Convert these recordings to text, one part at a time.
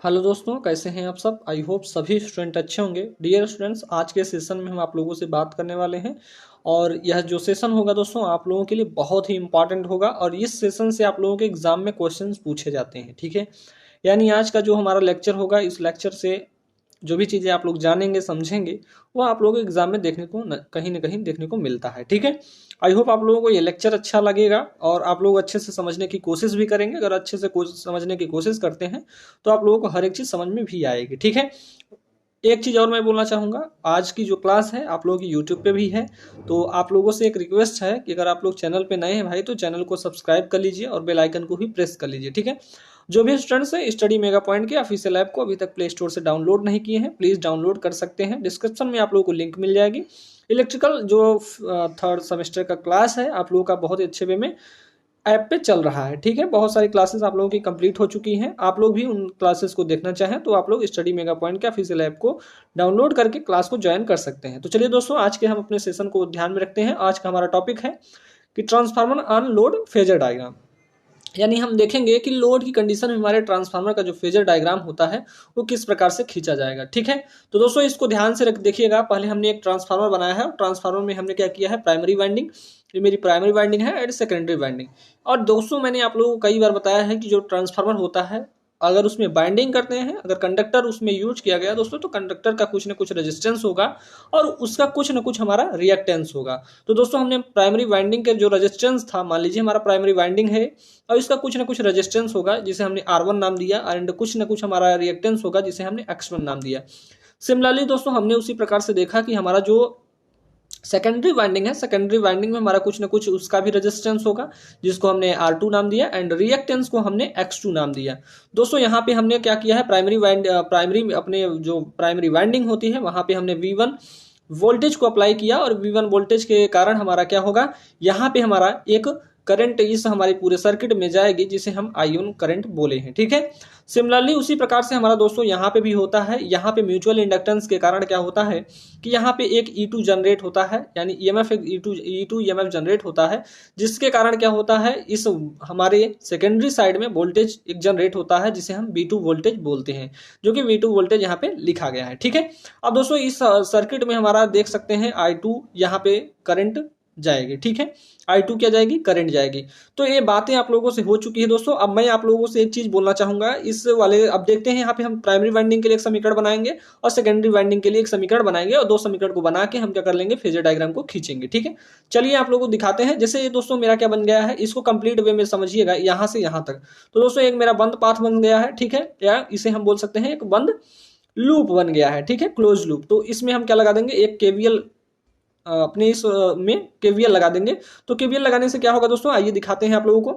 Hello दोस्तों, कैसे हैं आप सब। आई होप सभी स्टूडेंट अच्छे होंगे। डियर स्टूडेंट्स, आज के सेशन में हम आप लोगों से बात करने वाले हैं और यह जो सेशन होगा दोस्तों आप लोगों के लिए बहुत ही इंपॉर्टेंट होगा और इस सेशन से आप लोगों के एग्जाम में क्वेश्चंस पूछे जाते हैं। ठीक है, यानी आज का जो हमारा लेक्चर होगा, इस लेक्चर से जो भी चीज़ें आप लोग जानेंगे समझेंगे वो आप लोगों को एग्जाम में देखने को कहीं ना कहीं देखने को मिलता है। ठीक है, आई होप आप लोगों को ये लेक्चर अच्छा लगेगा और आप लोग अच्छे से समझने की कोशिश भी करेंगे। अगर अच्छे से समझने की कोशिश करते हैं तो आप लोगों को हर एक चीज़ समझ में भी आएगी। ठीक है, एक चीज़ और मैं बोलना चाहूँगा, आज की जो क्लास है आप लोगों की यूट्यूब पे भी है, तो आप लोगों से एक रिक्वेस्ट है कि अगर आप लोग चैनल पे नए हैं भाई तो चैनल को सब्सक्राइब कर लीजिए और बेल आइकन को भी प्रेस कर लीजिए। ठीक है, जो भी स्टूडेंट्स हैं स्टडी मेगा पॉइंट के ऑफिशियल ऐप को अभी तक प्ले स्टोर से डाउनलोड नहीं किए हैं, प्लीज़ डाउनलोड कर सकते हैं। डिस्क्रिप्शन में आप लोगों को लिंक मिल जाएगी। इलेक्ट्रिकल जो थर्ड सेमेस्टर का क्लास है आप लोगों का बहुत ही अच्छे वे में ऐप पे चल रहा है। ठीक है, बहुत सारी क्लासेस आप लोगों की कंप्लीट हो चुकी हैं। आप लोग भी उन क्लासेस को देखना चाहें तो आप लोग स्टडी मेगा पॉइंट के ऑफिशियल ऐप को डाउनलोड करके क्लास को ज्वाइन कर सकते हैं। तो चलिए दोस्तों, आज के हम अपने सेशन को ध्यान में रखते हैं। आज का हमारा टॉपिक है कि transformer on load phasor diagram, यानी हम देखेंगे कि लोड की कंडीशन में हमारे ट्रांसफार्मर का जो फेजर डायग्राम होता है वो किस प्रकार से खींचा जाएगा। ठीक है, तो दोस्तों इसको ध्यान से देखिएगा। पहले हमने एक ट्रांसफार्मर बनाया है, ट्रांसफार्मर में हमने क्या किया है, प्राइमरी वाइंडिंग, ये मेरी प्राइमरी वाइंडिंग है एंड सेकेंडरी वाइंडिंग। और दोस्तों मैंने आप लोगों को कई बार बताया है कि जो ट्रांसफार्मर होता है अगर उसमें बाइंडिंग करते हैं, अगर कंडक्टर उसमें यूज किया गया दोस्तों, तो कंडक्टर का कुछ ना कुछ रेजिस्टेंस होगा और उसका कुछ ना कुछ हमारा रिएक्टेंस होगा। तो दोस्तों हमने प्राइमरी वाइंडिंग के जो रेजिस्टेंस था, मान लीजिए हमारा प्राइमरी वाइंडिंग है और इसका कुछ ना कुछ रेजिस्टेंस होगा जिसे हमने R1 नाम दिया एंड कुछ ना कुछ हमारा रिएक्टेंस होगा जिसे हमने X1 नाम दिया। सिमिलरली दोस्तों हमने उसी प्रकार से देखा कि हमारा जो सेकेंडरी वाइंडिंग है, सेकेंडरी वाइंडिंग में हमारा कुछ ना कुछ उसका भी रेजिस्टेंस होगा जिसको हमने R2 नाम दिया एंड रिएक्टेंस को हमने X2 नाम दिया। दोस्तों यहाँ पे हमने क्या किया है, प्राइमरी अपने जो प्राइमरी वाइंडिंग होती है वहां पे हमने V1 वोल्टेज को अप्लाई किया और V1 वोल्टेज के कारण हमारा क्या होगा, यहाँ पे हमारा एक करंट इस हमारे पूरे सर्किट में जाएगी जिसे हम आयन करंट बोले हैं। ठीक है, सिमिलरली उसी प्रकार से हमारा दोस्तों यहाँ पे भी होता है। यहाँ पे म्यूचुअल इंडक्टेंस के कारण क्या होता है कि यहाँ पे एक E2 जनरेट होता है, यानी EMF एक E2 EMF जनरेट होता है, जिसके कारण क्या होता है, इस हमारे सेकेंडरी साइड में वोल्टेज एक जनरेट होता है जिसे हम V2 वोल्टेज बोलते हैं, जो कि V2 वोल्टेज यहाँ पे लिखा गया है। ठीक है, अब दोस्तों इस सर्किट में हमारा देख सकते हैं I2 यहाँ पे करंट जाएगी। ठीक है, I2 क्या जाएगी, करंट जाएगी। तो ये बातें आप लोगों से हो चुकी है दोस्तों। अब मैं आप लोगों से एक चीज बोलना चाहूंगा इस वाले, अब देखते हैं यहाँ पे हम प्राइमरी वाइंडिंग के लिए एक समीकरण बनाएंगे और सेकेंडरी वाइंडिंग के लिए एक समीकरण बनाएंगे और दो समीकरण को बना के हम क्या कर लेंगे, फेजर डायग्राम को खींचेंगे। ठीक है, चलिए आप लोगों को दिखाते हैं। जैसे ये दोस्तों मेरा क्या बन गया है, इसको कंप्लीट वे में समझिएगा यहाँ से यहाँ तक। तो दोस्तों एक मेरा बंद पाथ बन गया है। ठीक है, या इसे हम बोल सकते हैं एक बंद लूप बन गया है। ठीक है, क्लोज लूप। तो इसमें हम क्या लगा देंगे, एक केवीएल अपने इस में केवीएल लगा देंगे। तो केवीएल लगाने से क्या होगा दोस्तों, आइए दिखाते हैं आप लोगों को।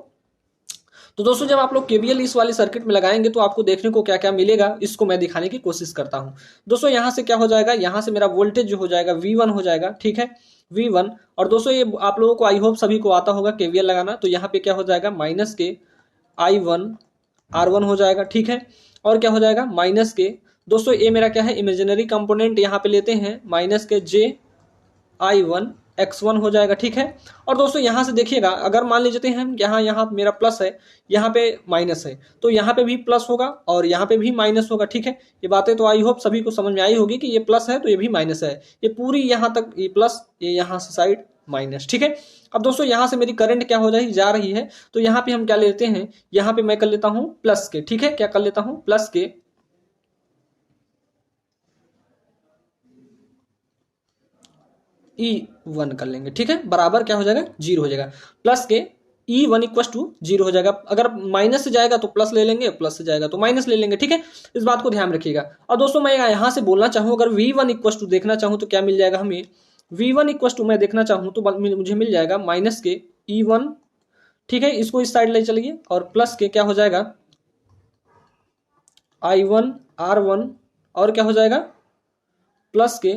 तो दोस्तों जब आप लोग केवीएल इस वाली सर्किट में लगाएंगे तो आपको देखने को क्या क्या मिलेगा, इसको मैं दिखाने की कोशिश करता हूं। दोस्तों यहां से क्या हो जाएगा, यहां से मेरा वोल्टेज जो हो जाएगा V1 हो जाएगा। ठीक है, V1। और दोस्तों ये आप लोगों को आई होप सभी को आता होगा केवीएल लगाना। तो यहाँ पे क्या हो जाएगा, माइनस के I1 R1 हो जाएगा। ठीक है, और क्या हो जाएगा, माइनस के, दोस्तों ये मेरा क्या है, इमेजिनरी कंपोनेंट यहाँ पे लेते हैं, माइनस के I1 X1 हो जाएगा। ठीक है, और दोस्तों यहां से देखिएगा, अगर मान लीजिए हम यहाँ मेरा प्लस है, यहाँ पे माइनस है, तो यहाँ पे भी प्लस होगा और यहाँ पे भी माइनस होगा। ठीक है, ये बातें तो आई होप सभी को समझ में आई होगी कि ये प्लस है तो ये भी माइनस है, ये पूरी यहाँ तक ये प्लस, ये यहाँ से साइड माइनस। ठीक है, अब दोस्तों यहाँ से मेरी करंट क्या हो जाएगी, जा रही है। तो यहाँ पे हम क्या लेते हैं, यहाँ पे मैं कर लेता हूँ प्लस के। ठीक है, क्या कर लेता हूँ, प्लस के E1 कर लेंगे। ठीक है, बराबर क्या हो जाएगा, 0 हो जाएगा। प्लस के E1 इक्वल टू 0 हो जाएगा। अगर माइनस से जाएगा तो प्लस ले लेंगे, प्लस से जाएगा तो माइनस ले लेंगे। ठीक है, इस बात को ध्यान रखिएगा। और दोस्तों मैं यहाँ से बोलना चाहूँ, अगर V1 इक्वल टू देखना चाहूँ तो क्या मिल जाएगा हमें, V1 इक्वल टू मैं देखना चाहूँ तो मुझे मिल जाएगा माइनस के E1। ठीक है, इसको इस साइड ले चलिए और प्लस के क्या हो जाएगा, I1 R1 और क्या हो जाएगा, प्लस के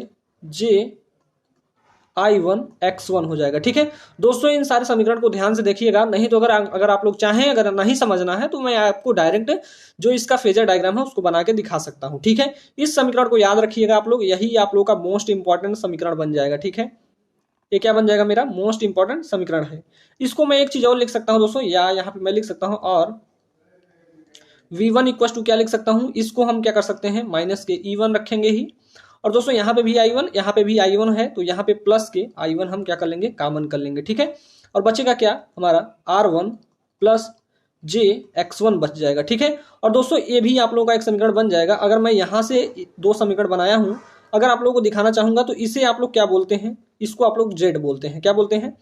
I1 X1 हो जाएगा। ठीक है दोस्तों, इन सारे समीकरण को ध्यान से देखिएगा, नहीं तो अगर आप लोग चाहें, अगर नहीं समझना है तो मैं आपको डायरेक्ट जो इसका फेजर डायग्राम है उसको बना के दिखा सकता हूं। ठीक है, इस समीकरण को याद रखिएगा आप लोग, यही आप लोग का मोस्ट इंपॉर्टेंट समीकरण बन जाएगा। ठीक है, ये क्या बन जाएगा, मेरा मोस्ट इंपॉर्टेंट समीकरण है। इसको मैं एक चीज और लिख सकता हूं दोस्तों, या यहाँ पे मैं लिख सकता हूं और V1 इक्वल टू क्या लिख सकता हूँ, इसको हम क्या कर सकते हैं, माइनस के E1 रखेंगे ही। और दोस्तों यहाँ पे भी I1, यहाँ पे भी I1 है, तो यहाँ पे प्लस के I1 हम क्या कर लेंगे, कॉमन कर लेंगे, ठीक है। और बचेगा क्या हमारा R1 प्लस JX1 बच जाएगा, ठीक है। और दोस्तों ये भी आप लोगों का एक समीकरण बन जाएगा। अगर मैं यहाँ से दो समीकरण बनाया हूँ, अगर आप लोगों को दिखाना चाहूंगा तो इसे आप लोग क्या बोलते हैं, इसको आप लोग Z बोलते हैं, क्या बोलते हैं,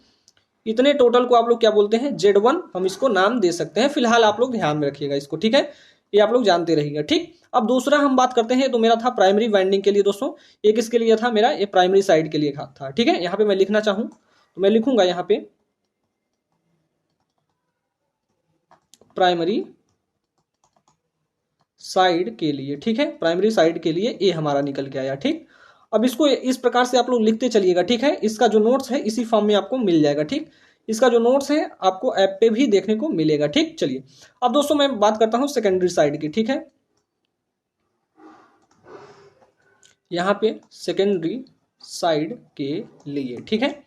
इतने टोटल को आप लोग क्या बोलते हैं, Z1 हम इसको नाम दे सकते हैं। फिलहाल आप लोग ध्यान में रखिएगा इसको, ठीक है, ये आप लोग जानते रहिएगा, ठीक। अब दूसरा हम बात करते हैं, तो मेरा था प्राइमरी वाइंडिंग के लिए दोस्तों, ये किसके लिए था मेरा, ये प्राइमरी साइड के लिए था, ठीक है। यहाँ पे मैं लिखना चाहूँ तो मैं लिखूंगा यहाँ पे प्राइमरी साइड के लिए, ठीक है, प्राइमरी साइड के लिए ये हमारा निकल के आया, ठीक। अब इसको इस प्रकार से आप लोग लिखते चलिएगा, ठीक है। इसका जो नोट्स है इसी फॉर्म में आपको मिल जाएगा, ठीक। इसका जो नोट्स है आपको ऐप पे भी देखने को मिलेगा, ठीक। चलिए अब दोस्तों मैं बात करता हूं सेकेंडरी साइड की, ठीक है। यहाँ पे सेकेंडरी साइड के लिए, ठीक है।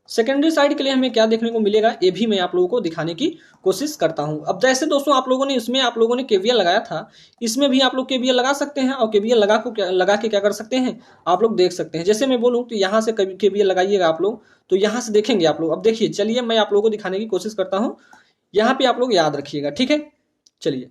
सेकेंडरी साइड के लिए हमें क्या देखने को मिलेगा, ये भी मैं आप लोगों को दिखाने की कोशिश करता हूं। अब जैसे दोस्तों आप लोगों ने इसमें आप लोगों ने केवीएल लगाया था, इसमें भी आप लोग केवीएल लगा सकते हैं, और केवीएल लगा के क्या कर सकते हैं, आप लोग देख सकते हैं। जैसे मैं बोलूं तो यहाँ से केवीएल लगाइएगा आप लोग, तो यहाँ से देखेंगे आप लोग। अब देखिए, चलिए मैं आप लोगों को दिखाने की कोशिश करता हूँ। यहाँ पे आप लोग याद रखिएगा, ठीक है। चलिए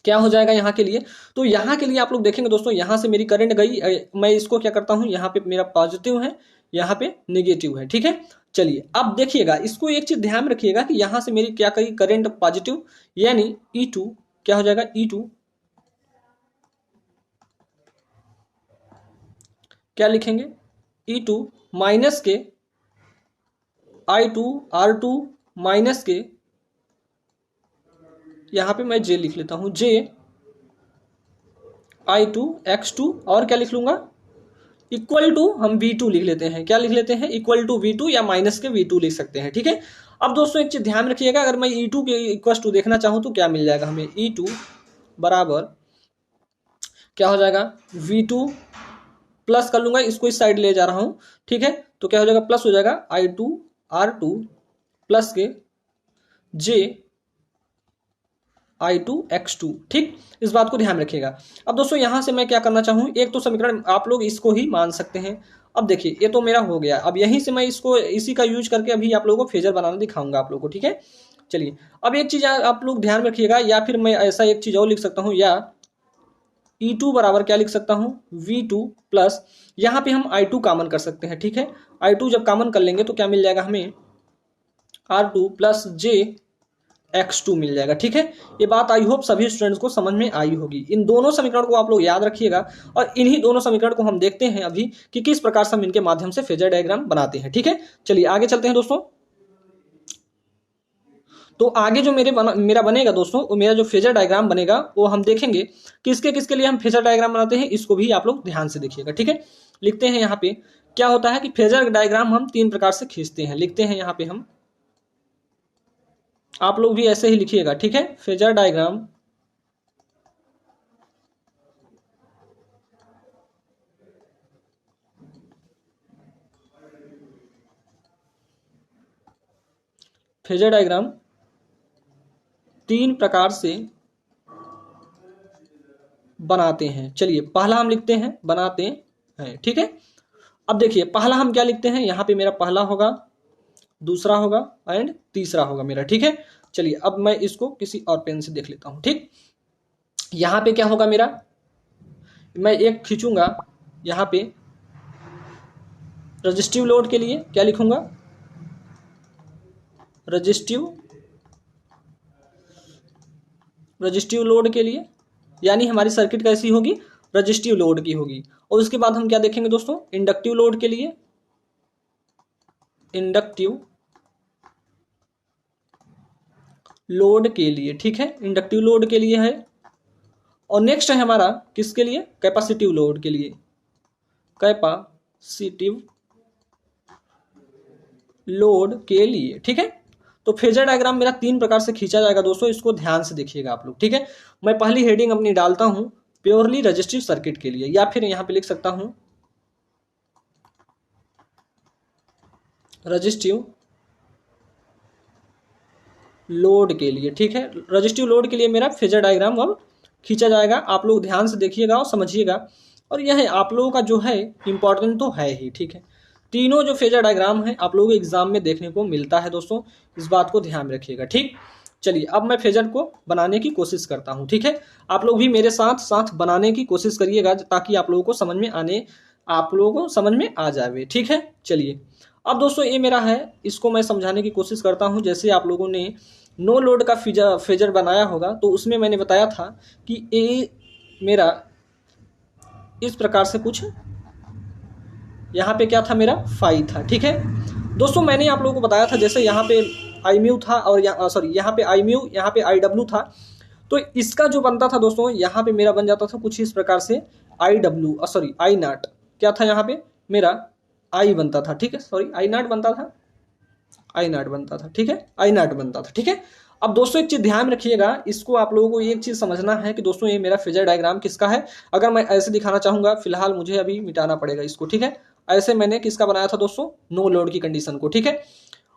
क्या हो जाएगा यहाँ के लिए, तो यहाँ के लिए आप लोग देखेंगे दोस्तों, यहाँ से मेरी करंट गई, मैं इसको क्या करता हूँ, यहाँ पे मेरा पॉजिटिव है, यहाँ पे नेगेटिव है, ठीक है। चलिए अब देखिएगा, इसको एक चीज ध्यान रखिएगा कि यहाँ से मेरी क्या करी, करंट पॉजिटिव, यानी E2 क्या हो जाएगा, E2 क्या लिखेंगे, E2 माइनस के I2 R2 माइनस के, यहाँ पे मैं J लिख लेता हूँ, J I2 X2, और क्या लिख लूंगा, इक्वल टू हम V2 लिख लेते हैं, क्या लिख लेते हैं, इक्वल टू V2 या माइनस के V2 लिख सकते हैं, ठीक है। अब दोस्तों एक चीज ध्यान रखिएगा, अगर मैं E2 के इक्वल टू देखना चाहूं तो क्या मिल जाएगा हमें, E2 बराबर क्या हो जाएगा, V2 प्लस कर लूंगा, इसको इस साइड ले जा रहा हूं, ठीक है। तो क्या हो जाएगा, प्लस हो जाएगा I2 R2 प्लस के J I2 X2, ठीक। इस बात को ध्यान रखिएगा। अब दोस्तों यहां से मैं क्या करना चाहूँ, एक तो समीकरण आप लोग इसको ही मान सकते हैं। अब देखिए ये तो मेरा हो गया, अब यहीं से मैं इसको इसी का यूज करके अभी आप लोगों को फेजर बनाना दिखाऊंगा आप लोगों को, ठीक है। चलिए अब एक चीज आप लोग ध्यान रखिएगा, या फिर मैं ऐसा एक चीज और लिख सकता हूँ, या E2 बराबर क्या लिख सकता हूँ, V2 प्लस, यहाँ पे हम I2 कॉमन कर सकते हैं, ठीक है। I2 जब कॉमन कर लेंगे तो क्या मिल जाएगा हमें, R2 प्लस J X2 मिल जाएगा, ठीक है। ये बात आई होप सभी स्टूडेंट्स को समझ में आई होगी। इन दोनों समीकरण को आप लोग याद रखिएगा, और इन्हीं दोनों समीकरण को हम देखते हैं अभी कि किस प्रकार से हम इनके माध्यम से फेजर डायग्राम बनाते हैं, ठीक है। चलिए आगे चलते हैं दोस्तों। तो आगे जो मेरा बनेगा दोस्तों, वो मेरा जो फेजर डायग्राम बनेगा वो हम देखेंगे किसके किसके लिए हम फेजर डायग्राम बनाते हैं, इसको भी आप लोग ध्यान से देखिएगा, ठीक है। लिखते हैं यहाँ पे क्या होता है कि फेजर डायग्राम हम तीन प्रकार से खींचते हैं, लिखते हैं यहाँ पे हम, आप लोग भी ऐसे ही लिखिएगा, ठीक है। फेजर डायग्राम फेजर डायग्राम तीन प्रकार से बनाते हैं। चलिए पहला हम लिखते हैं, बनाते हैं, ठीक है। अब देखिए पहला हम क्या लिखते हैं, यहाँ पे मेरा पहला होगा, दूसरा होगा एंड तीसरा होगा मेरा, ठीक है। चलिए अब मैं इसको किसी और पेन से देख लेता हूं, ठीक। यहाँ पे क्या होगा मेरा, मैं एक खींचूंगा यहाँ पे रजिस्टिव लोड के लिए, क्या लिखूंगा, रजिस्टिव लोड के लिए, यानी हमारी सर्किट कैसी होगी, रजिस्टिव लोड की होगी। और उसके बाद हम क्या देखेंगे दोस्तों, इंडक्टिव लोड के लिए, इंडक्टिव लोड के लिए, ठीक है, इंडक्टिव लोड के लिए है। और नेक्स्ट है हमारा किसके लिए, कैपेसिटिव लोड के लिए, कैपेसिटिव लोड के लिए, ठीक है। तो फेजर डायग्राम मेरा तीन प्रकार से खींचा जाएगा दोस्तों, इसको ध्यान से देखिएगा आप लोग, ठीक है। मैं पहली हेडिंग अपनी डालता हूं प्योरली रजिस्टिव सर्किट के लिए, या फिर यहां पे लिख सकता हूं रजिस्टिव लोड के लिए, ठीक है। रजिस्टिव लोड के लिए मेरा फेजर डायग्राम अब खींचा जाएगा। आप लोग ध्यान से देखिएगा और समझिएगा, और यह है आप लोगों का जो है इंपॉर्टेंट तो है ही, ठीक है। तीनों जो फेजर डायग्राम है आप लोगों को एग्जाम में देखने को मिलता है दोस्तों, इस बात को ध्यान में रखिएगा, ठीक। चलिए अब मैं फेजर को बनाने की कोशिश करता हूँ, ठीक है। आप लोग भी मेरे साथ साथ बनाने की कोशिश करिएगा ताकि आप लोगों को समझ में आ जाए, ठीक है। चलिए अब दोस्तों ये मेरा है, इसको मैं समझाने की कोशिश करता हूँ। जैसे आप लोगों ने नो लोड का फेजर बनाया होगा तो उसमें मैंने बताया था कि ए मेरा इस प्रकार से कुछ यहाँ पे क्या था, मेरा फाई था, ठीक है दोस्तों। मैंने आप लोगों को बताया था जैसे यहाँ पे आई म्यू था और यहाँ पे आई म्यू, यहाँ पे आई डब्ल्यू था, तो इसका जो बनता था दोस्तों यहाँ पे मेरा बन जाता था कुछ इस प्रकार से आई डब्ल्यू आई नॉट, क्या था यहाँ पे मेरा आई बनता था, ठीक है। आई नॉट बनता था, ठीक है, आई नॉट बनता था, ठीक है। अब दोस्तों एक चीज ध्यान रखिएगा, इसको आप लोगों को एक चीज समझना है कि दोस्तों ये मेरा फेजर डायग्राम किसका है। अगर मैं ऐसे दिखाना चाहूंगा, फिलहाल मुझे अभी मिटाना पड़ेगा इसको, ठीक है। ऐसे मैंने किसका बनाया था दोस्तों, नो लोड की कंडीशन को, ठीक है।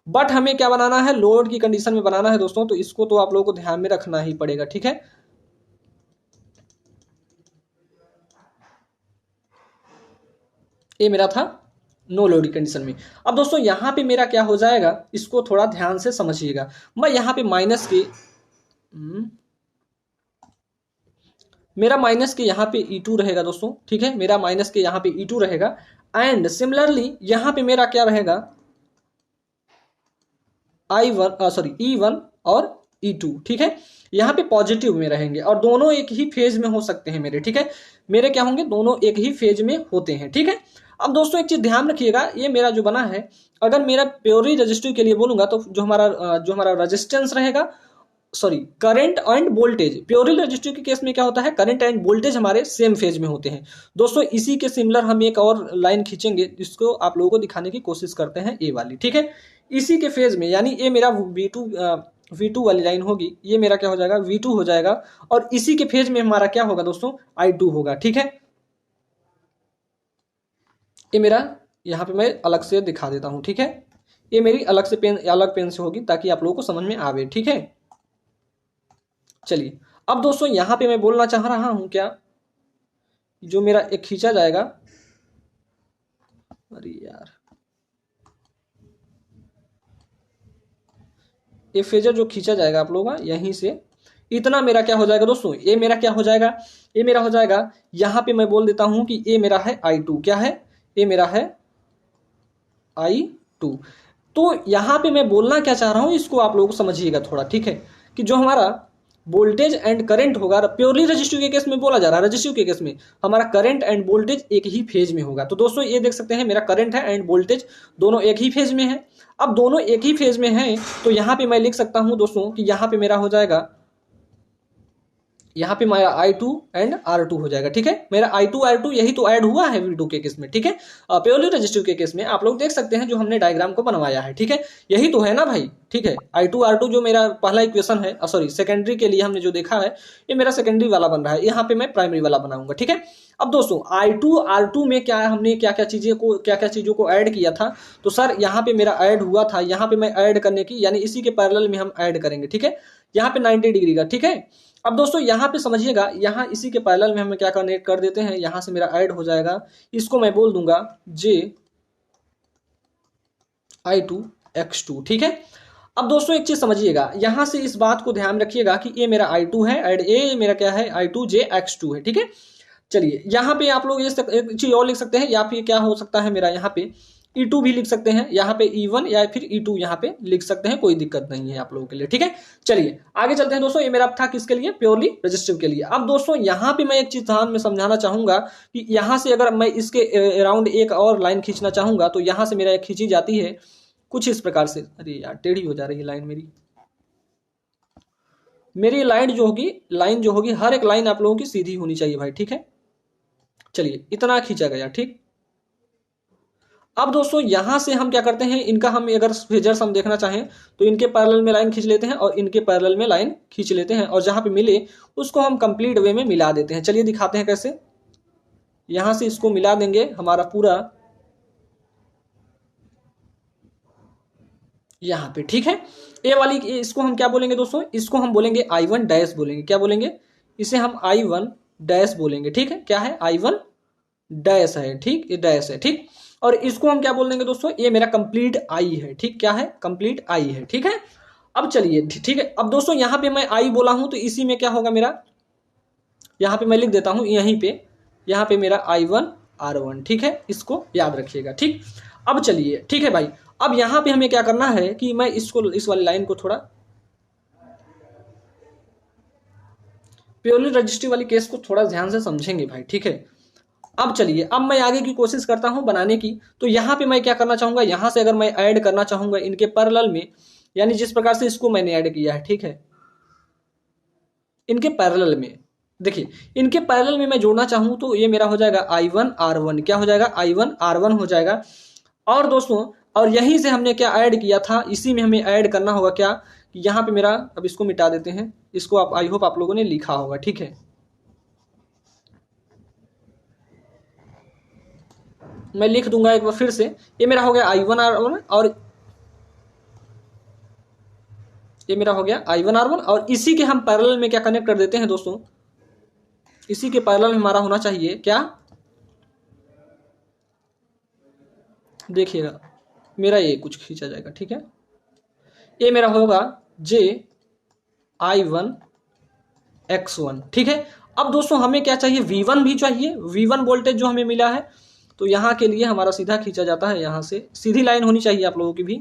बट हमें क्या बनाना है, लोड की कंडीशन में बनाना है दोस्तों, तो इसको तो आप लोगों को ध्यान में रखना ही पड़ेगा, ठीक है। ये मेरा था नो लोड कंडीशन में। अब दोस्तों यहाँ पे मेरा क्या हो जाएगा, इसको थोड़ा ध्यान से समझिएगा। मैं यहाँ पे मेरा माइनस के यहाँ पे E2 रहेगा दोस्तों, ठीक है। मेरा माइनस के यहाँ पे E2 रहेगा, एंड सिमिलरली यहाँ पे मेरा क्या रहेगा, E1 और E2, ठीक है। यहाँ पे पॉजिटिव में रहेंगे और दोनों एक ही फेज में हो सकते हैं मेरे, ठीक है। मेरे क्या होंगे, दोनों एक ही फेज में होते हैं, ठीक है। अब दोस्तों एक चीज ध्यान रखिएगा, ये मेरा जो बना है, अगर मेरा प्योरली रजिस्टिव के लिए बोलूंगा तो जो हमारा रेजिस्टेंस रहेगा, current end voltage, purely resistive के केस में क्या होता है, करंट एंड वोल्टेज हमारे सेम फेज में होते हैं दोस्तों। इसी के सिमिलर हम एक और लाइन खींचेंगे जिसको आप लोगों को दिखाने की कोशिश करते हैं, ए वाली, ठीक है। इसी के फेज में, यानी ये मेरा V2 वाली लाइन होगी, ये मेरा क्या हो जाएगा, V2 हो जाएगा, और इसी के फेज में हमारा क्या होगा दोस्तों, I2 होगा, ठीक है। ये मेरा यहाँ पे मैं अलग से दिखा देता हूं, ठीक है। ये मेरी अलग पेन से होगी ताकि आप लोगों को समझ में आवे, ठीक है। चलिए अब दोस्तों यहाँ पे मैं बोलना चाह रहा हूं क्या, जो मेरा एक खींचा जाएगा, अरे यार ये फेजर जो खींचा जाएगा आप लोगों का यहीं से, इतना मेरा क्या हो जाएगा दोस्तों, ये मेरा क्या हो जाएगा, ये मेरा हो जाएगा, यहाँ पे मैं बोल देता हूं कि ये मेरा है I2, क्या है, ये मेरा है I2। तो यहाँ पे मैं बोलना क्या चाह रहा हूं, इसको आप लोगों को समझिएगा थोड़ा, ठीक है, कि जो हमारा वोल्टेज एंड करंट होगा, प्योरली रजिस्टिव के केस में बोला जा रहा है, रजिस्टिव के केस में हमारा करंट एंड वोल्टेज एक ही फेज में होगा। तो दोस्तों ये देख सकते हैं मेरा करंट है एंड वोल्टेज दोनों एक ही फेज में है। अब दोनों एक ही फेज में हैं तो यहाँ पे मैं लिख सकता हूं दोस्तों कि यहाँ पे मेरा हो जाएगा, यहाँ पे मेरा I2 एंड R2 हो जाएगा, ठीक है। मेरा I2 R2 यही तो ऐड हुआ है V2 के केस में, ठीक है। प्योरली रजिस्टिव के केस में आप लोग देख सकते हैं जो हमने डायग्राम को बनवाया है, ठीक है, यही तो है ना भाई, ठीक है। I2 R2 जो मेरा पहला इक्वेशन है, सेकेंडरी के लिए हमने जो देखा है, ये मेरा सेकेंडरी वाला बन रहा है, यहाँ पे मैं प्राइमरी वाला बनाऊंगा, ठीक है। अब दोस्तों I2 R2 में क्या हमने क्या क्या चीजों को ऐड किया था, तो सर यहाँ पे मेरा ऐड हुआ था, यहाँ पे मैं ऐड करने की, यानी इसी के पैरेलल में हम ऐड करेंगे, ठीक है, यहाँ पे 90 डिग्री का, ठीक है। अब दोस्तों यहाँ पे समझिएगा, यहाँ इसी के पैरेलल में हम क्या कनेक्ट कर देते हैं, यहाँ से मेरा ऐड हो जाएगा, इसको मैं बोल दूंगा JI2X2, ठीक है। अब दोस्तों एक चीज समझिएगा, यहां से इस बात को ध्यान रखिएगा कि ये मेरा I2 है एंड ये मेरा क्या है, I2JX2 है, ठीक है। चलिए यहाँ पे आप लोग ये एक चीज और लिख सकते हैं, या फिर क्या हो सकता है मेरा यहाँ पे E2 भी लिख सकते हैं, यहाँ पे E1 या फिर E2 यहाँ पे लिख सकते हैं, कोई दिक्कत नहीं है आप लोगों के लिए, ठीक है। चलिए आगे चलते हैं दोस्तों, ये मेरा था किसके लिए, प्योरली रजिस्टिव के लिए। अब दोस्तों यहाँ पे मैं एक चीज ध्यान में समझाना चाहूंगा कि यहाँ से अगर मैं इसके अराउंड एक और लाइन खींचना चाहूंगा तो यहाँ से मेरा एक खींची जाती है कुछ इस प्रकार से, अरे यार टेढ़ी हो जा रही है लाइन मेरी लाइन जो होगी हर एक लाइन आप लोगों की सीधी होनी चाहिए भाई, ठीक है। चलिए इतना खींचा गया, ठीक। अब दोस्तों यहां से हम क्या करते हैं, इनका हम अगर फेजर्स हम देखना चाहें तो इनके पैरेलल में लाइन खींच लेते हैं और इनके पैरेलल में लाइन खींच लेते हैं, और जहां पे मिले उसको हम कंप्लीट वे में मिला देते हैं। चलिए दिखाते हैं कैसे, यहां से इसको मिला देंगे, हमारा पूरा यहाँ पे, ठीक है। ए वाली इसको हम क्या बोलेंगे दोस्तों, इसको हम बोलेंगे I1 डैश बोलेंगे, क्या बोलेंगे, इसे हम I1 डैश बोलेंगे, ठीक है। क्या है, I1 डैश है, ठीक, ये डैश है, ठीक। और इसको हम क्या बोल देंगे दोस्तों, ये मेरा कंप्लीट आई है, ठीक, क्या है, कंप्लीट आई है, ठीक है। अब चलिए, ठीक है, अब दोस्तों यहाँ पे मैं आई बोला हूं तो इसी में क्या होगा मेरा, यहाँ पे मैं लिख देता हूं, यहीं पे, यहाँ पे मेरा I1 R1, ठीक है, इसको याद रखिएगा, ठीक। अब चलिए, ठीक है भाई, अब यहाँ पे हमें क्या करना है कि मैं इसको, इस वाली लाइन को थोड़ा, प्योरली रजिस्ट्री वाली केस को थोड़ा ध्यान से समझेंगे भाई, ठीक है। अब चलिए, अब मैं आगे की कोशिश करता हूं बनाने की। तो यहां पे मैं क्या करना चाहूंगा, यहां से अगर मैं ऐड करना चाहूंगा इनके पैरेलल में, यानी जिस प्रकार से इसको मैंने ऐड किया है, ठीक है, इनके पैरेलल में, देखिए इनके पैरेलल में मैं जोड़ना चाहूं तो ये मेरा हो जाएगा I1 R1, क्या हो जाएगा, I1 R1 हो जाएगा। और दोस्तों, और यहीं से हमने क्या ऐड किया था, इसी में हमें ऐड करना होगा क्या, यहाँ पे मेरा, अब इसको मिटा देते हैं, इसको आप, आई होप आप लोगों ने लिखा होगा, ठीक है। मैं लिख दूंगा एक बार फिर से, ये मेरा हो गया I1 R1, और ये मेरा हो गया I1 R1, और इसी के हम पैरेलल में क्या कनेक्ट कर देते हैं दोस्तों, इसी के पैरेलल में हमारा होना चाहिए क्या, देखिएगा मेरा ये कुछ खींचा जाएगा, ठीक है, ये मेरा होगा JI1 X1, ठीक है। अब दोस्तों हमें क्या चाहिए, V1 भी चाहिए, V1 वोल्टेज जो हमें मिला है, तो यहाँ के लिए हमारा सीधा खींचा जाता है, यहाँ से सीधी लाइन होनी चाहिए आप लोगों की भी,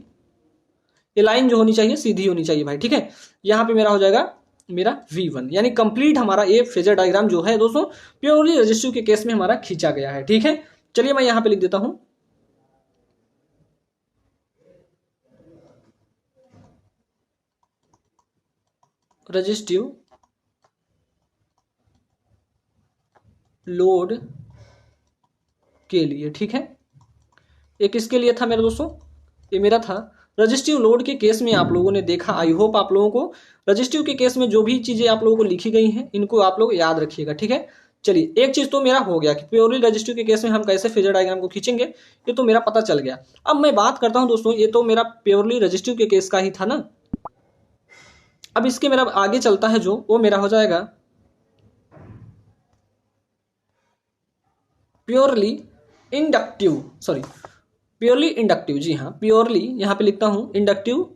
ये लाइन जो होनी चाहिए सीधी होनी चाहिए भाई, ठीक है। यहाँ पे मेरा हो जाएगा मेरा V1, यानी कंप्लीट हमारा ये फेजर डायग्राम जो है दोस्तों प्योरली रजिस्टिव के केस में हमारा खींचा गया है, ठीक है। चलिए मैं यहाँ पे लिख देता हूँ, रजिस्टिव लोड के लिए, ठीक है। एक किसके लिए था मेरे दोस्तों, ये मेरा था रजिस्टिव लोड के केस में। आप लोगों ने देखा, आई होप आप लोगों को रजिस्टिव के केस में जो भी चीजें आप लोगों को लिखी गई हैं इनको आप लोग याद रखिएगा, ठीक है। चलिए, एक चीज तो मेरा हो गया कि प्योरली रजिस्टिव के केस में हम कैसे फेजर डायग्राम को खींचेंगे, ये तो मेरा पता चल गया। अब मैं बात करता हूं दोस्तों, ये तो मेरा प्योरली रजिस्टिव के केस का ही था ना। अब इसके मेरा आगे चलता है जो, वो मेरा हो जाएगा purely inductive, sorry purely inductive, जी हाँ, प्योरली यहां पे लिखता हूं इंडक्टिव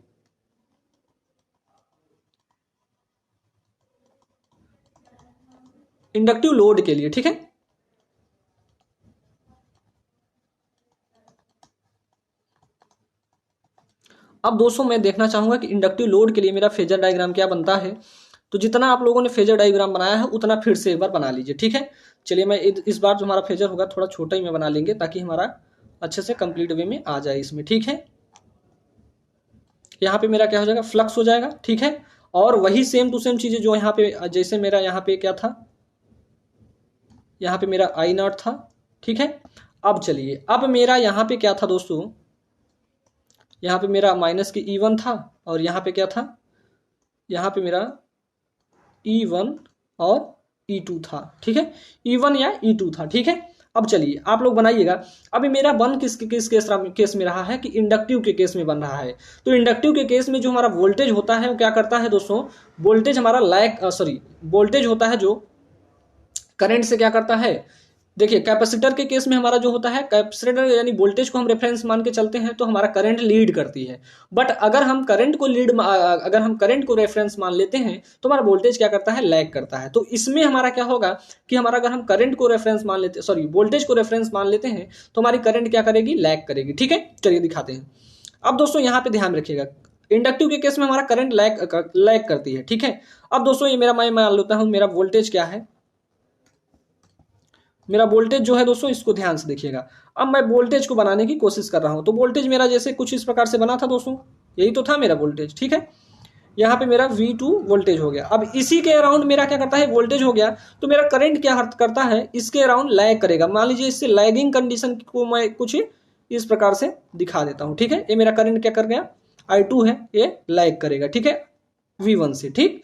इंडक्टिव लोड के लिए, ठीक है। अब दोस्तों मैं देखना चाहूंगा कि इंडक्टिव लोड के लिए मेरा फेजर डायग्राम क्या बनता है। तो जितना आप लोगों ने फेजर डायग्राम बनाया है उतना फिर से एक बार बना लीजिए, ठीक है। चलिए, मैं इस बार जो हमारा फेजर होगा थोड़ा छोटा ही में बना लेंगे ताकि हमारा अच्छे से कंप्लीट वे में आ जाए इसमें, ठीक है। यहाँ पे मेरा क्या हो जाएगा, फ्लक्स हो जाएगा, ठीक है। और वही सेम टू सेम चीजें जो यहाँ पे, जैसे मेरा यहाँ पे क्या था, यहाँ पे मेरा I0 था, ठीक है। अब चलिए, अब मेरा यहाँ पे क्या था दोस्तों, यहाँ पे मेरा माइनस की E1 था, और यहाँ पे क्या था, यहाँ पे मेरा E1 और E2 था, ठीक है, E1 या E2 था, ठीक है। अब चलिए आप लोग बनाइएगा। अभी मेरा वन किस केस में रहा है कि इंडक्टिव के केस में बन रहा है। तो इंडक्टिव के केस में जो हमारा वोल्टेज होता है वो क्या करता है दोस्तों, वोल्टेज हमारा वोल्टेज होता है जो करंट से क्या करता है, देखिए कैपेसिटर के केस में हमारा जो होता है, कैपेसिटर यानी वोल्टेज को हम रेफरेंस मान के चलते हैं तो हमारा करंट लीड करती है। बट अगर हम करंट को रेफरेंस मान लेते हैं तो हमारा वोल्टेज क्या करता है, लैग करता है। तो इसमें हमारा क्या होगा कि हमारा, अगर हम करंट को रेफरेंस मान लेते, वोल्टेज को रेफरेंस मान लेते हैं तो हमारी करंट क्या करेगी, लैग करेगी, ठीक है। चलिए दिखाते हैं। अब दोस्तों यहाँ पे ध्यान रखिएगा, इंडक्टिव के केस में हमारा करंट लैग करती है, ठीक है। अब दोस्तों ये मेरा, मैं मान लेता हूँ मेरा वोल्टेज क्या है, मेरा वोल्टेज जो है दोस्तों, इसको ध्यान से देखिएगा। अब मैं वोल्टेज को बनाने की कोशिश कर रहा हूं। तो वोल्टेज मेरा जैसे कुछ इस प्रकार से बना था दोस्तों, यही तो था मेरा वोल्टेज, ठीक है। यहाँ पे मेरा V2 वोल्टेज हो गया। अब इसी के अराउंड मेरा क्या करता है, वोल्टेज हो गया, तो मेरा करंट क्या करता है, इसके अराउंड लैग करेगा। मान लीजिए इससे लैगिंग कंडीशन को मैं कुछ इस प्रकार से दिखा देता हूँ, ठीक है। ये मेरा करंट क्या कर गया, I2 है, ये लैग करेगा, ठीक है, V1 से, ठीक।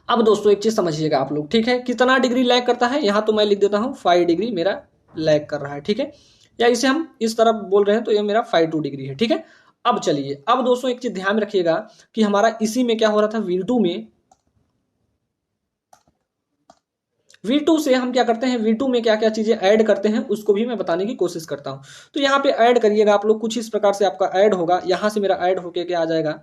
अब दोस्तों एक चीज समझिएगा आप लोग, ठीक है, कितना डिग्री लैग करता है, यहाँ तो मैं लिख देता हूँ 5 डिग्री मेरा लैग कर रहा है, ठीक है। या इसे हम इस तरफ बोल रहे हैं तो ये मेरा 5 डिग्री है, ठीक है। अब चलिए, अब दोस्तों एक चीज ध्यान रखिएगा कि हमारा इसी में क्या हो रहा था, V2 से हम क्या करते हैं, V2 में क्या क्या चीजें ऐड करते हैं उसको भी मैं बताने की कोशिश करता हूं। तो यहाँ पे ऐड करिएगा आप लोग, कुछ इस प्रकार से आपका ऐड होगा, यहां से मेरा ऐड होके क्या आ जाएगा,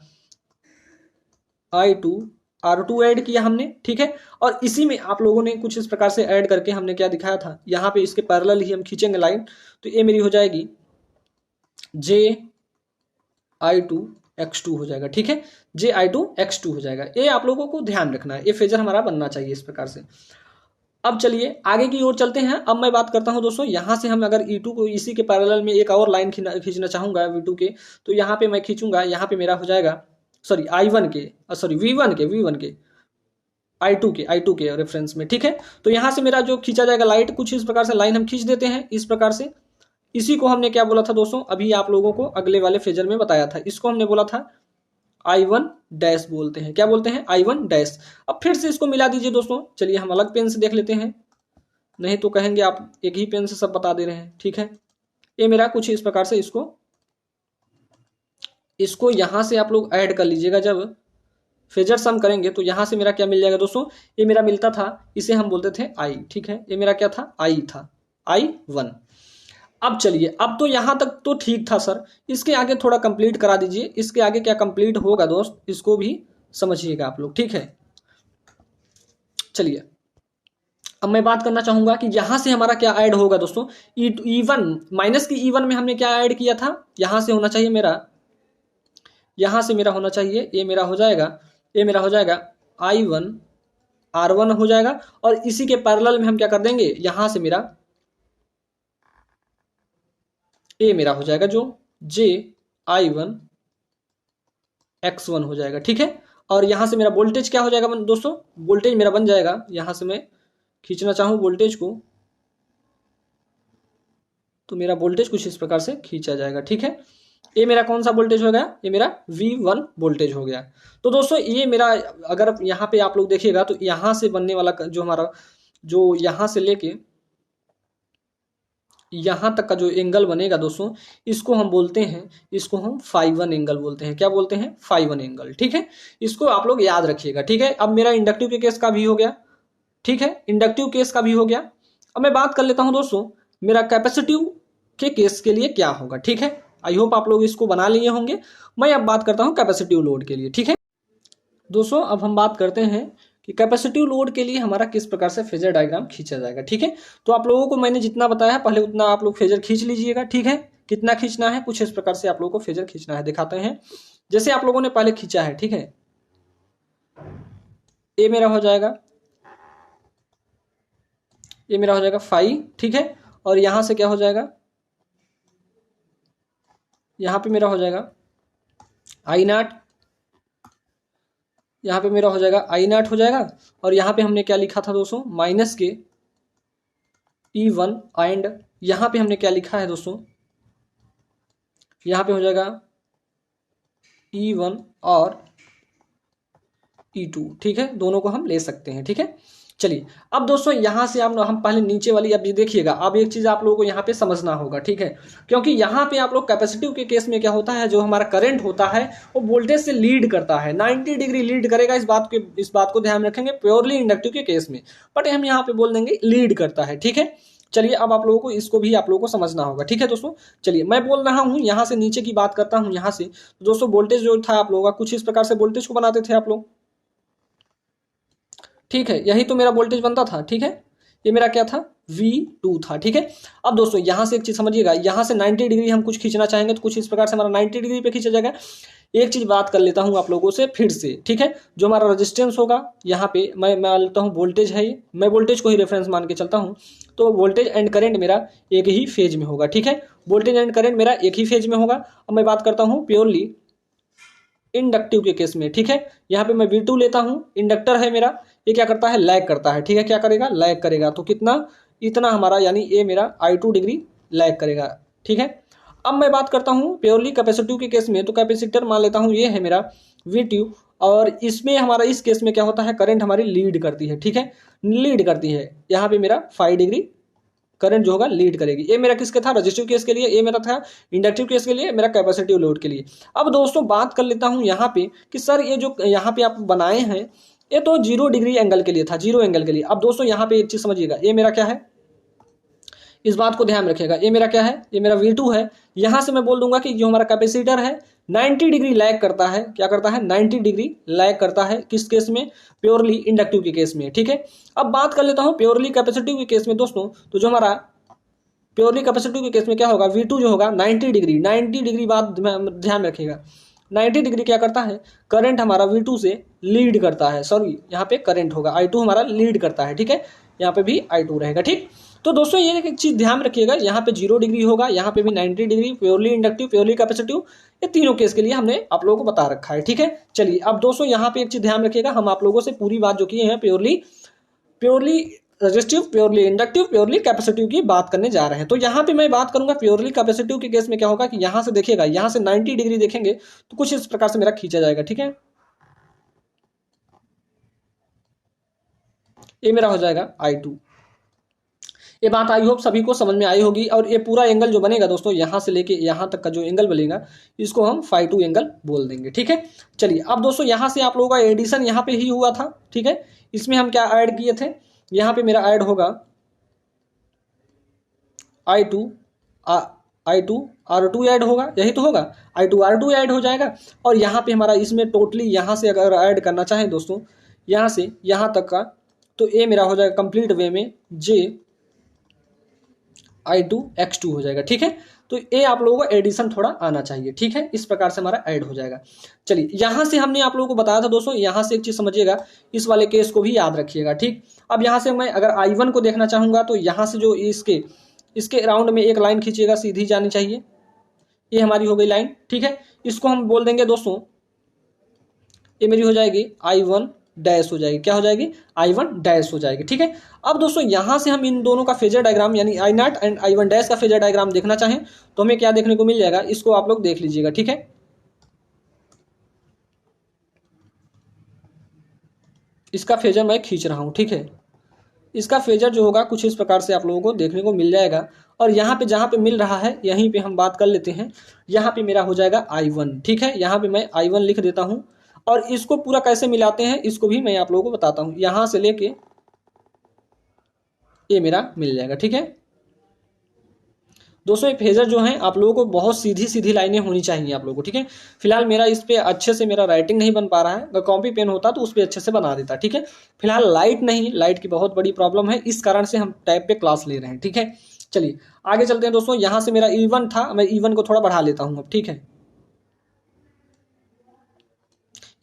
I2 R2 ऐड किया हमने, ठीक है। और इसी में आप लोगों ने कुछ इस प्रकार से ऐड करके हमने क्या दिखाया था, यहाँ पे इसके पैरेलल ही हम खींचेंगे लाइन, तो ये मेरी हो जाएगी JI2X2 हो जाएगा, ठीक है, JI2X2 हो जाएगा। ये आप लोगों को ध्यान रखना है, ये फेजर हमारा बनना चाहिए इस प्रकार से। अब चलिए आगे की ओर चलते हैं। अब मैं बात करता हूं दोस्तों, यहां से हम अगर E2 को इसी के पैरेलल में एक और लाइन खींचना चाहूंगा V2 के, तो यहाँ पे मैं खींचूंगा, यहाँ पे मेरा हो जाएगा, सॉरी I1 के, सॉरी V1 के I2 के रेफरेंस में, ठीक है। तो यहां से मेरा जो खींचा जाएगा लाइट, कुछ इस प्रकार से लाइन हम खींच देते हैं इस प्रकार से। इसी को हमने क्या बोला था दोस्तों, अभी आप लोगों को अगले वाले फेजर में बताया था, इसको हमने बोला था I1 डैश बोलते हैं, क्या बोलते हैं, I1 डैश। अब फिर से इसको मिला दीजिए दोस्तों, चलिए हम अलग पेन से देख लेते हैं, नहीं तो कहेंगे आप एक ही पेन से सब बता दे रहे हैं, ठीक है। ये मेरा कुछ इस प्रकार से इसको यहां से आप लोग ऐड कर लीजिएगा, जब फेजर सम करेंगे तो यहां से मेरा क्या मिल जाएगा दोस्तों, ये मेरा मिलता था, इसे हम बोलते थे I, ठीक है, ये मेरा क्या था, I था, I1। अब चलिए, अब तो यहां तक तो ठीक था सर, इसके आगे थोड़ा कंप्लीट करा दीजिए, इसके आगे क्या कंप्लीट होगा दोस्त, इसको भी समझिएगा आप लोग, ठीक है। चलिए अब मैं बात करना चाहूंगा कि यहां से हमारा क्या ऐड होगा दोस्तों, E1 माइनस की E1 में हमने क्या ऐड किया था, यहां से होना चाहिए मेरा, यहां से मेरा होना चाहिए, ये मेरा हो जाएगा I1 R1 हो जाएगा, और इसी के पैरेलल में हम क्या कर देंगे, यहां से मेरा ये मेरा हो जाएगा जो JI1 X1 हो जाएगा, ठीक है। और यहां से मेरा वोल्टेज क्या हो जाएगा दोस्तों, वोल्टेज मेरा बन जाएगा, यहां से मैं खींचना चाहूं वोल्टेज को, तो मेरा वोल्टेज कुछ इस प्रकार से खींचा जाएगा, ठीक है। ये मेरा कौन सा वोल्टेज हो गया, ये मेरा V1 वोल्टेज हो गया। तो दोस्तों ये मेरा, अगर यहाँ पे आप लोग देखिएगा तो यहाँ से बनने वाला जो हमारा, जो यहाँ से लेके यहाँ तक का जो एंगल बनेगा दोस्तों, इसको हम बोलते हैं, इसको हम φ1 एंगल बोलते हैं, क्या बोलते हैं, φ1 एंगल, ठीक है। इसको आप लोग याद रखिएगा, ठीक है। अब मेरा इंडक्टिव के केस का भी हो गया, ठीक है, इंडक्टिव केस का भी हो गया। अब मैं बात कर लेता हूं दोस्तों, मेरा कैपेसिटिव के केस के लिए क्या होगा, ठीक है। आई होप आप लोग इसको बना लिए होंगे। मैं अब बात करता हूं कैपेसिटिव लोड के लिए, ठीक है दोस्तों। अब हम बात करते हैं कि कैपेसिटिव लोड के लिए हमारा किस प्रकार से फेजर डायग्राम खींचा जाएगा, ठीक है। तो आप लोगों को मैंने जितना बताया पहले उतना आप लोग फेजर खींच लीजिएगा, ठीक है। कितना खींचना है, कुछ इस प्रकार से आप लोगों को फेजर खींचना है, दिखाते हैं। जैसे आप लोगों ने पहले खींचा है, ठीक है, ये मेरा हो जाएगा, ये मेरा हो जाएगा फाई, ठीक है। और यहां से क्या हो जाएगा, यहां पे मेरा हो जाएगा I0, यहाँ पे मेरा हो जाएगा I0 हो जाएगा। और यहाँ पे हमने क्या लिखा था दोस्तों, माइनस के E1, एंड यहाँ पे हमने क्या लिखा है दोस्तों, यहाँ पे हो जाएगा E1 और E2, ठीक है, दोनों को हम ले सकते हैं, ठीक है। चलिए अब दोस्तों यहाँ से आप हम पहले नीचे वाली, अब ये देखिएगा, अब एक चीज आप लोगों को यहाँ पे समझना होगा, ठीक है। क्योंकि यहाँ पे आप लोग कैपेसिटिव के केस में क्या होता है, जो हमारा करंट होता है वो वोल्टेज से लीड करता है, 90 डिग्री लीड करेगा, इस बात को ध्यान रखेंगे प्योरली इंडक्टिव के केस में, बट हम यहाँ पे बोल देंगे लीड करता है, ठीक है। चलिए अब आप लोगों को इसको भी आप लोगों को समझना होगा, ठीक है दोस्तों। चलिए मैं बोल रहा हूँ यहाँ से नीचे की बात करता हूँ, यहाँ से दोस्तों वोल्टेज जो था आप लोगों का, कुछ इस प्रकार से वोल्टेज को बनाते थे आप लोग, ठीक है, यही तो मेरा वोल्टेज बनता था, ठीक है। ये मेरा क्या था, V2 था, ठीक है। अब दोस्तों यहां से एक चीज समझिएगा, यहां से 90 डिग्री हम कुछ खींचना चाहेंगे तो कुछ इस प्रकार से हमारा 90 डिग्री पे खींचा जाएगा। एक चीज बात कर लेता हूं आप लोगों से फिर से, ठीक है। जो हमारा रेजिस्टेंस होगा यहाँ पे, मैं लेता हूँ वोल्टेज है ये, मैं वोल्टेज को ही रेफरेंस मान के चलता हूँ, तो वोल्टेज एंड करंट मेरा एक ही फेज में होगा, ठीक है। वोल्टेज एंड करंट मेरा एक ही फेज में होगा। अब मैं बात करता हूँ प्योरली इंडक्टिव के केस में, ठीक है। यहाँ पे मैं V2 लेता हूँ, इंडक्टर है मेरा, ये क्या करता है, लैग करता है, ठीक है। क्या करेगा, लैग करेगा, तो कितना, इतना हमारा, यानी ये मेरा I2 डिग्री लैग करेगा, ठीक है। अब मैं बात करता हूँ प्योरली कैपेसिटिव के केस में, तो कैपेसिटर मान लेता हूँ ये है मेरा V2, और इसमें हमारा इस केस में क्या होता है, करंट हमारी लीड करती है, ठीक है, लीड करती है। यहाँ पे मेरा 5 डिग्री करंट जो होगा लीड करेगी। ये मेरा किसके था, रजिस्टिव केस के लिए, ये मेरा था इंडक्टिव केस के लिए, मेरा कैपेसिटिव लोड के लिए। अब दोस्तों बात कर लेता हूं यहाँ पे कि सर ये जो यहाँ पे आप बनाए हैं ये तो 0 डिग्री एंगल के लिए था, 0 एंगल के लिए। अब दोस्तों यहाँ पे एक चीज समझिएगा, ये मेरा क्या है, इस बात को ध्यान रखिएगा, ये मेरा क्या है, ये मेरा V2 है। यहां से मैं बोल दूंगा कि जो हमारा कैपेसिटर है 90 डिग्री लैग करता है, क्या करता है, 90 डिग्री लैग करता है, किस केस में, प्योरली इंडक्टिव के केस में। ठीक है, अब बात कर लेता हूं प्योरली कैपेसिटिव के केस में दोस्तों। तो जो हमारा प्योरली कैपेसिटिव के केस में क्या होगा, V2 जो होगा 90 डिग्री, 90 डिग्री बात ध्यान रखिएगा, 90 डिग्री क्या करता है, करंट हमारा V2 से लीड करता है, सॉरी यहाँ पे करंट होगा I2 हमारा लीड करता है। ठीक है, यहाँ पे भी I2 रहेगा। ठीक, तो दोस्तों ये एक चीज ध्यान रखिएगा, यहाँ पे 0 डिग्री होगा, यहाँ पे भी 90 degree, purely inductive, purely capacitive, ये तीनों केस के लिए हमने आप लोगों को बता रखा है। ठीक है, चलिए अब दोस्तों यहाँ पे एक चीज ध्यान रखिएगा, हम आप लोगों से पूरी बात जो की है purely resistive, purely inductive, purely capacitive की बात करने जा रहे हैं। तो यहाँ पे मैं बात करूंगा प्योरली कैपेसिटिव के केस में क्या होगा कि यहाँ से देखिएगा, यहाँ से 90 डिग्री देखेंगे तो कुछ इस प्रकार से मेरा खींचा जाएगा। ठीक है, ये मेरा हो जाएगा I2। ये बात आई होप सभी को समझ में आई होगी। और ये पूरा एंगल जो बनेगा दोस्तों, यहाँ से लेके यहाँ तक का जो एंगल बनेगा इसको हम φ2 एंगल बोल देंगे। ठीक है, चलिए अब दोस्तों यहाँ से आप लोगों का एडिशन यहाँ पे ही हुआ था। ठीक है, इसमें हम क्या ऐड किए थे, यहाँ पे मेरा ऐड होगा I2 R2 ऐड होगा, यही तो होगा, I2 R2 ऐड हो जाएगा। और यहाँ पे हमारा इसमें टोटली यहाँ से अगर ऐड करना चाहें दोस्तों, यहाँ से यहाँ तक का, तो ये मेरा हो जाएगा कंप्लीट वे में J I2 X2 हो जाएगा। ठीक है, तो ये आप लोगों को एडिशन थोड़ा आना चाहिए। ठीक है, इस प्रकार से हमारा ऐड हो जाएगा। चलिए यहाँ से हमने आप लोगों को बताया था दोस्तों, यहाँ से एक चीज समझिएगा, इस वाले केस को भी याद रखिएगा। ठीक, अब यहाँ से मैं अगर I1 को देखना चाहूंगा तो यहाँ से जो इसके अराउंड में एक लाइन खींचिएगा, सीधी जानी चाहिए, ये हमारी हो गई लाइन। ठीक है, इसको हम बोल देंगे दोस्तों, ये मेरी हो जाएगी I1 डैश हो जाएगी, क्या हो जाएगी, I1 डैश हो जाएगी। ठीक है, अब दोस्तों यहां से हम इन दोनों का फेजर डायग्राम यानी I0 एंड I1 डैश का फेजर डायग्राम देखना चाहें तो हमें क्या देखने को मिल जाएगा, इसको आप लोग देख लीजिएगा। ठीक है, इसका फेजर मैं खींच रहा हूं। ठीक है, इसका फेजर जो होगा कुछ इस प्रकार से आप लोगों को देखने को मिल जाएगा। और यहाँ पे जहाँ पे मिल रहा है यहीं पे हम बात कर लेते हैं, यहाँ पे मेरा हो जाएगा I1। ठीक है, यहाँ पे मैं I1 लिख देता हूँ और इसको पूरा कैसे मिलाते हैं इसको भी मैं आप लोगों को बताता हूँ। यहाँ से लेके ये मेरा मिल जाएगा। ठीक है दोस्तों, ये फेजर जो है आप लोगों को बहुत सीधी सीधी लाइनें होनी चाहिए आप लोगों को। ठीक है, फिलहाल मेरा इस पे अच्छे से मेरा राइटिंग नहीं बन पा रहा है, अगर कॉपी पेन होता तो उस पर अच्छे से बना देता। ठीक है, फिलहाल लाइट नहीं, लाइट की बहुत बड़ी प्रॉब्लम है, इस कारण से हम टैब पे क्लास ले रहे हैं। ठीक है, चलिए आगे चलते हैं दोस्तों। यहाँ से मेरा E1 था, मैं E1 को थोड़ा बढ़ा लेता हूँ अब। ठीक है,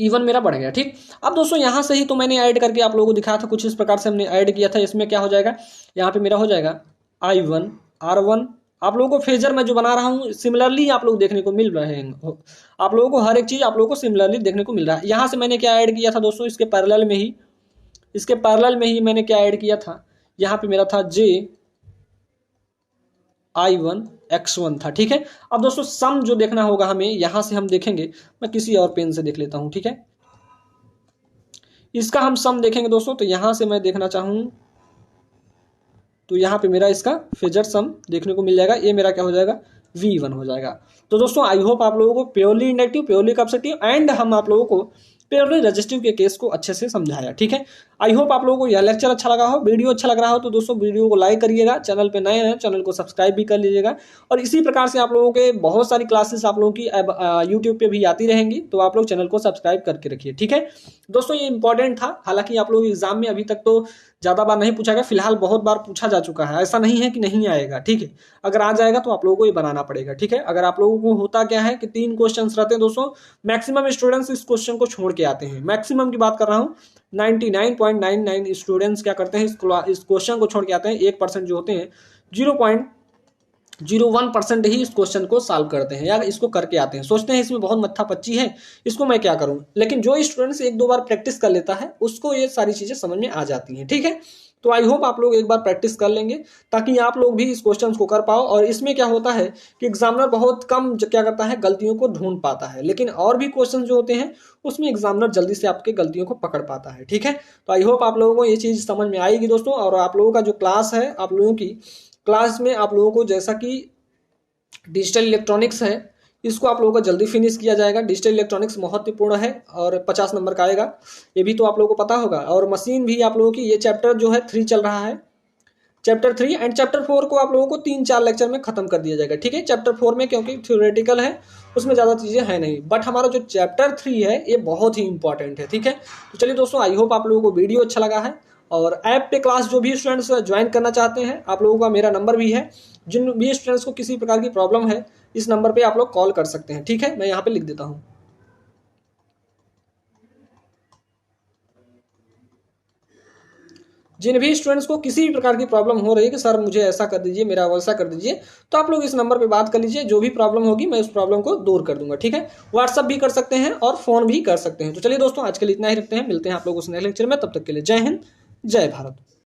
E1 मेरा बढ़ गया। ठीक, अब दोस्तों यहाँ से ही तो मैंने ऐड करके आप लोगों को दिखाया था, कुछ इस प्रकार से हमने ऐड किया था। इसमें क्या हो जाएगा, यहाँ पे मेरा हो जाएगा I1 R1। आप लोगों को फेजर मैं जो बना रहा हूँ सिमिलरली आप लोग देखने को मिल रहे हैं, आप लोगों को हर एक चीज आप लोगों को सिमिलरली देखने को मिल रहा है। यहाँ से मैंने क्या ऐड किया था दोस्तों, इसके पैरेलल में ही मैंने क्या ऐड किया था, यहाँ पे मेरा था J I1 X1 था। ठीक है, अब दोस्तों सम जो देखना होगा हमें, यहां से हम देखेंगे, मैं किसी और पेन से देख लेता हूं। ठीक है, इसका हम सम देखेंगे दोस्तों, तो यहां से मैं देखना चाहूं तो यहाँ पे मेरा इसका फेजर सम देखने को मिल जाएगा, ये मेरा क्या हो जाएगा, V1 हो जाएगा। तो दोस्तों आई होप आप लोगों को purely inductive, purely capacitive and हम आप लोगों को प्योरली रेजिस्टिव के केस को अच्छे से समझाया। ठीक है, आई होप आप लोगों को यह लेक्चर अच्छा लगा हो, वीडियो अच्छा लग रहा हो तो दोस्तों वीडियो को लाइक करिएगा, चैनल पे नए हैं चैनल को सब्सक्राइब भी कर लीजिएगा। और इसी प्रकार से आप लोगों के बहुत सारी क्लासेस आप लोगों की यूट्यूब पे भी आती रहेंगी, तो आप लोग चैनल को सब्सक्राइब करके रखिए। ठीक है दोस्तों, ये इंपॉर्टेंट था, हालांकि आप लोग एग्जाम में अभी तक तो ज्यादा बार नहीं पूछा गया, फिलहाल बहुत बार पूछा जा चुका है, ऐसा नहीं है कि नहीं आएगा। ठीक है, अगर आ जाएगा तो आप लोगों को ये बनाना पड़ेगा। ठीक है, अगर आप लोगों को होता क्या है कि 3 क्वेश्चंस रहते हैं दोस्तों, मैक्सिमम स्टूडेंट्स इस क्वेश्चन को छोड़ के आते हैं, मैक्सिमम की बात कर रहा हूँ, 99.99 स्टूडेंट्स क्या करते हैं, इस क्वेश्चन को छोड़ के आते हैं। 1% जो होते हैं 0.01% ही इस क्वेश्चन को सॉल्व करते हैं, यार इसको करके आते हैं, सोचते हैं इसमें बहुत मत्था पच्ची है, इसको मैं क्या करूं। लेकिन जो स्टूडेंट्स 1-2 बार प्रैक्टिस कर लेता है उसको ये सारी चीजें समझ में आ जाती हैं। ठीक है, तो आई होप आप लोग एक बार प्रैक्टिस कर लेंगे ताकि आप लोग भी इस क्वेश्चंस को कर पाओ। और इसमें क्या होता है कि एग्जामिनर बहुत कम क्या करता है, गलतियों को ढूंढ पाता है, लेकिन और भी क्वेश्चन जो होते हैं उसमें एग्जामिनर जल्दी से आपके गलतियों को पकड़ पाता है। ठीक है, तो आई होप आप लोगों को ये चीज समझ में आएगी दोस्तों। और आप लोगों का जो क्लास है, आप लोगों की क्लास में आप लोगों को जैसा कि डिजिटल इलेक्ट्रॉनिक्स है, इसको आप लोगों का जल्दी फिनिश किया जाएगा। डिजिटल इलेक्ट्रॉनिक्स महत्वपूर्ण है और 50 नंबर का आएगा, ये भी तो आप लोगों को पता होगा। और मशीन भी आप लोगों की, ये चैप्टर जो है 3 चल रहा है, चैप्टर 3 एंड चैप्टर 4 को आप लोगों को 3-4 लेक्चर में खत्म कर दिया जाएगा, ठीक है। चैप्टर 4 में क्योंकि थ्योरेटिकल है, उसमें ज़्यादा चीज़ें हैं नहीं, बट हमारा जो चैप्टर 3 है ये बहुत ही इंपॉर्टेंट है, ठीक है। तो चलिए दोस्तों, आई होप आप लोगों को वीडियो अच्छा लगा है। और ऐप पे क्लास जो भी स्टूडेंट्स ज्वाइन करना चाहते हैं, आप लोगों का मेरा नंबर भी है, जिन भी स्टूडेंट्स को किसी प्रकार की प्रॉब्लम है इस नंबर पे आप लोग कॉल कर सकते हैं, ठीक है। मैं यहाँ पे लिख देता हूँ। जिन भी स्टूडेंट्स को किसी भी प्रकार की प्रॉब्लम हो रही है कि सर मुझे ऐसा कर दीजिए, मेरा वैसा कर दीजिए, तो आप लोग इस नंबर पे बात कर लीजिए। जो भी प्रॉब्लम होगी मैं उस प्रॉब्लम को दूर कर दूंगा, ठीक है। व्हाट्सअप भी कर सकते हैं और फोन भी कर सकते हैं। तो चलिए दोस्तों, आज के लिए इतना ही रखते हैं, मिलते हैं आप लोगों से नेक्स्ट लेक्चर में। तब तक के लिए जय हिंद, जय भारत।